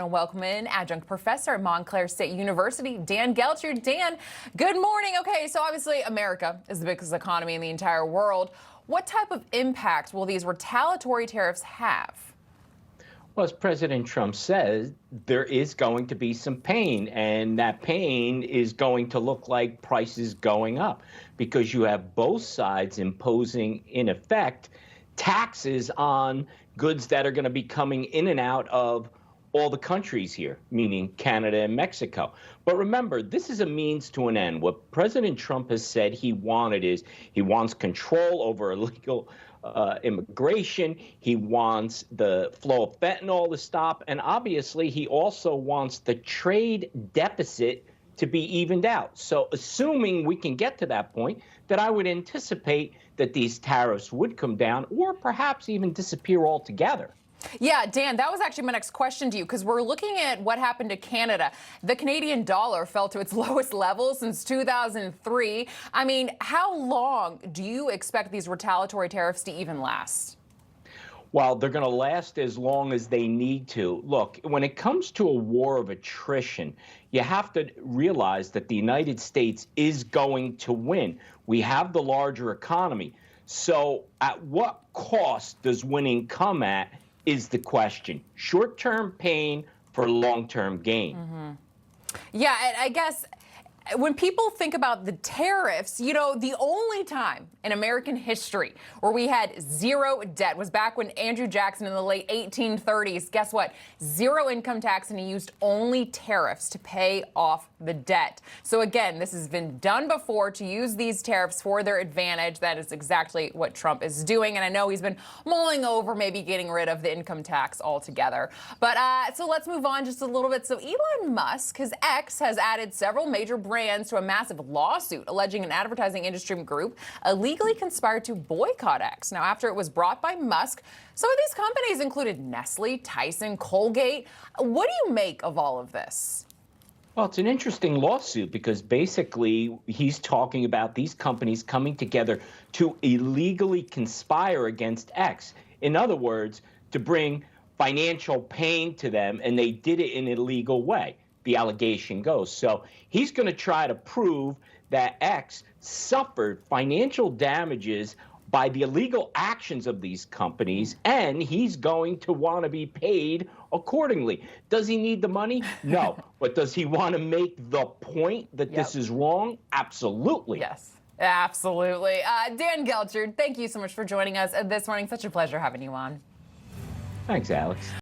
And welcome in adjunct professor at Montclair State University, Dan Geltrude. Dan, good morning. Okay, so obviously America is the biggest economy in the entire world. What type of impact will these retaliatory tariffs have? Well, as President Trump says, there is going to be some pain, and that pain is going to look like prices going up because you have both sides imposing, in effect, taxes on goods that are going to be coming in and out of all the countries here, meaning Canada and Mexico. But remember, this is a means to an end. What President Trump has said he wanted is he wants control over illegal immigration. He wants the flow of fentanyl to stop. And obviously, he also wants the trade deficit to be evened out. So assuming we can get to that point, that I would anticipate that these tariffs would come down or perhaps even disappear altogether. Yeah, Dan, that was actually my next question to you, because we're looking at what happened to Canada. The Canadian dollar fell to its lowest level since 2003. I mean, how long do you expect these retaliatory tariffs to even last? Well, they're going to last as long as they need to. Look, when it comes to a war of attrition, you have to realize that the United States is going to win. We have the larger economy. So at what cost does winning come at is the question. Short-term pain for long-term gain. Yeah, I guess when people think about the tariffs, you know, the only time in American history where we had zero debt was back when Andrew Jackson in the late 1830s, guess what? Zero income tax, and he used only tariffs to pay off the debt. So again, this has been done before to use these tariffs for their advantage. That is exactly what Trump is doing. And I know he's been mulling over maybe getting rid of the income tax altogether. But so let's move on just a little bit. So Elon Musk, his X, has added several major brands to a massive lawsuit alleging an advertising industry group illegally conspired to boycott X. Now, after it was brought by Musk, some of these companies included Nestle, Tyson, Colgate. What do you make of all of this? Well, it's an interesting lawsuit because basically he's talking about these companies coming together to illegally conspire against X. In other words, to bring financial pain to them, and they did it in an illegal way, the allegation goes. So he's going to try to prove that X suffered financial damages by the illegal actions of these companies, and he's going to want to be paid accordingly. Does he need the money? No. But does he want to make the point that this is wrong? Absolutely. Yes, absolutely. Dan Geltrude, thank you so much for joining us this morning. Such a pleasure having you on. Thanks, Alex.